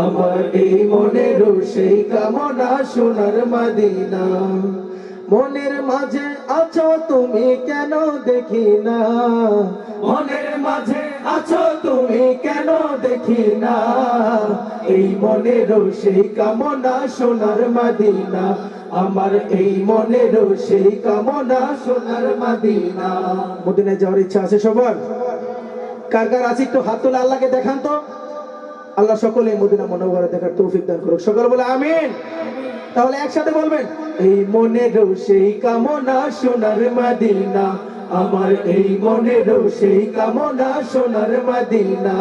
আমার এই মনের সেই কামনা সোনার মদিনা। মনের মাঝে আছো তুমি কেন দেখি না, মনের মাঝে আছো তুমি কেন দেখি না, এই মনের সেই কামনা সোনার মদিনা। আমার এই মনের সেই কামনা সোনার মদিনা। মদিনায় যাওয়ার ইচ্ছা আছে সবার? কার কার আছে একটু হাত তুলে আল্লাহকে দেখান তো। আল্লাহ সকলে মদিনা মুনাওয়ারা দেখার তৌফিক দান করুক। সকলে বলে আমিন। তাহলে একসাথে বলবেন, এই মনের সেই কামনা সোনার মদিনা। আমার এই মনের সেই কামনা সোনার মদিনা।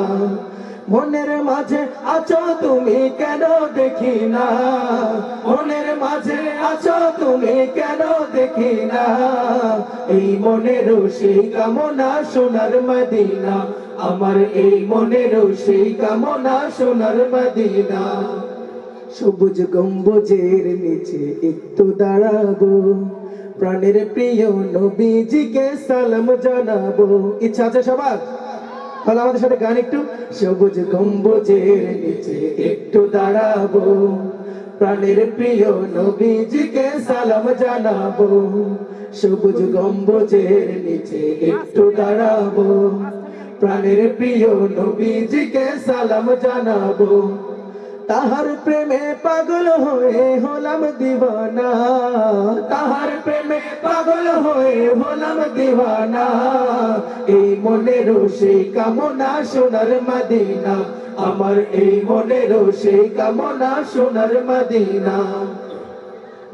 মনের মাঝে আছো তুমি কেন দেখি না, মনের মাঝে আছো তুমি কেন দেখি না, এই মনের সেই কামনা সোনার মদিনা। আমার এই মনের সেই কামনা সোনার মদিনা। সবুজ গম্বুজের নিচে একটু দাঁড়াবো, প্রাণের প্রিয় নবীজিকে সালাম জানাবো। ইচ্ছা আছে সবার? তাহলে আমাদের সাথে গান একটু। সবুজ গম্বুজের নিচে একটু দাঁড়াবো, প্রাণের প্রিয় নবীজিকে সালাম জানাবো। সবুজ গম্বুজের নিচে একটু দাঁড়াবো, প্রাণের প্রিয় নবীজিকে সালাম জানাবো। তাহার প্রেমে পাগল হয়ে হলাম দিওয়ানা, তাহার প্রেমে পাগল হয়ে হলাম দিওয়ানা, এই মনের সেই কামনা সোনার মদিনা। আমার এই মনের সেই কামনা সোনার মদিনা।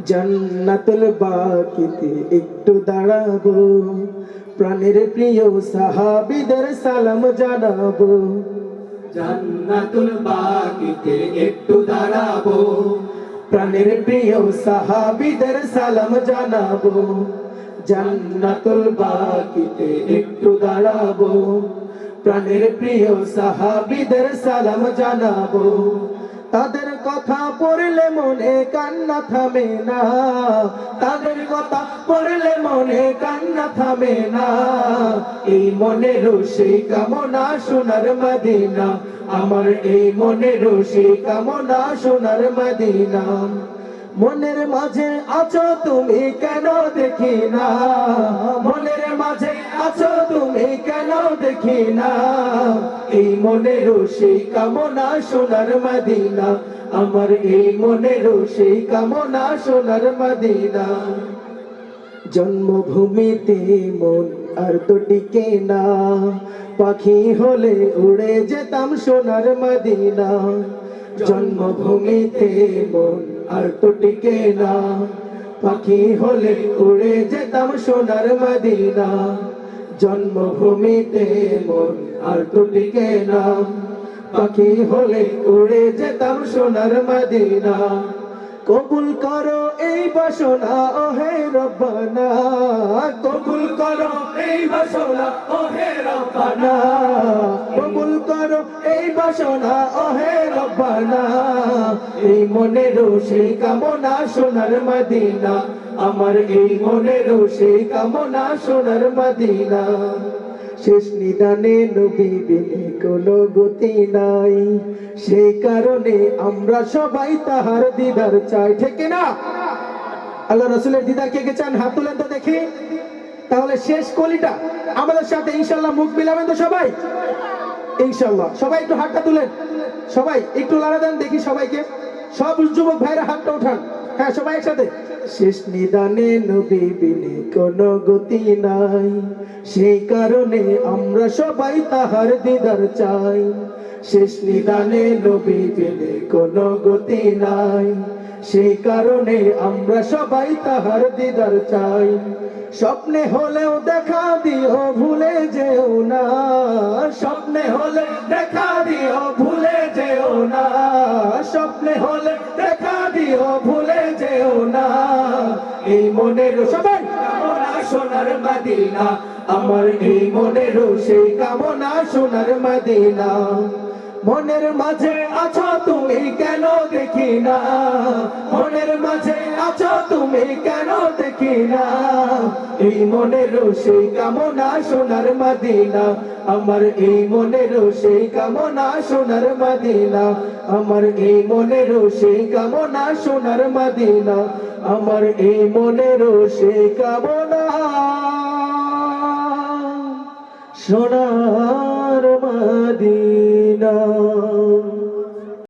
জান্নাতুল বাকিতে একটু দাঁড়াবো, প্রাণের প্রিয় সাহাবীদের সালাম জানাবো। জান্নাতুল বাকিতে একটু দাঁড়াবো, প্রাণের প্রিয় সাহাবীদের সালাম জানাবো। জান্নাতুল বাকিতে একটু দাঁড়াবো, প্রাণের প্রিয় সাহাবীদের সালাম জানাবো। তাদের কথা পড়লে মনে কান্না থামে না, তাদের কথা পড়লে মনে কান্না থামে না, এই মনের সেই কামনা সোনার মদিনা। আমার এই মনের সেই কামনা সোনার মদিনা। মনের মাঝে আছো তুমি কেন দেখি না, মনের মাঝে আছো তুমি কেন দেখি না, এই মনের সেই কামনা সোনার মদিনা। আমার এই মনের সেই কামনা সোনার মদিনা। জন্মভূমিতে মন আর তো টিকে না, পাখি হলে উড়ে যেতাম সোনার মদিনা। জন্মভূমিতে মন আর তো টিকে না, পাখি হলে উড়ে যেতাম সোনার মদিনা। জন্মভূমিতে মন আর তো টিকে না, পাখি হলে উড়ে যেতাম সোনার মদিনা। কবুল করো এই বাসনা ওহে রব্বানা, কবুল করো এই বাসনা ওহে রব্বানা, কবুল করো এই বাসনা ওহে রব্বানা, এই মনের সেই কামনা সোনার মদিনা। আমার এই মনের সেই কামনা সোনার মদিনা। শেষ নিদানে নবী বিনে কোনো গতি নাই, সেই কারণে আমরা সবাই তাহার দিদার চাই। ঠিক না? আল্লাহ রাসূলের দিদার কে কে চান? হাত তুলেন তো দেখি। তাহলে শেষ কলিটা আমাদের সাথে ইনশাআল্লাহ মুখ মিলাবেন তো সবাই? ইনশাআল্লাহ। সবাই একটু হাতটা তুলেন, সবাই একটু লাড়া দেন দেখি সবাইকে। সব যুবক ভাইরা হাতটা উঠান। হ্যাঁ, সবাই একসাথে। শেষ নিদানে নবী বিনে কোনো গতি নাই, সেই কারণে আমরা সবাই তাহার দিদার চাই। শেষ নিদানে নবী বিনে কোনো গতি নাই, সেই কারণে আমরা সবাই তাহার দিদার চাই। স্বপ্নে হলেও দেখা দিও ভুলে যেও না, স্বপ্নে হলে দেখা দিও ভুলে যেও না, স্বপ্নে হলে দেখা দিও ভুলে যেও না, এই মনের সবাই কামনা সোনার মদিনা। আমার এই মনের সেই কামনা সোনার মদিনা। মনের মাঝে আছো তুমি কেন দেখি না, মনের মাঝে আছো তুমি কেন দেখি না, এই মনের সেই কামনা সোনার মদিনা, আমার এই মনের সেই কামনা সোনার মদিনা, আমার এই মনের সেই কামনা সোনার মদিনা, আমার এই মনের সেই কামনা সোনার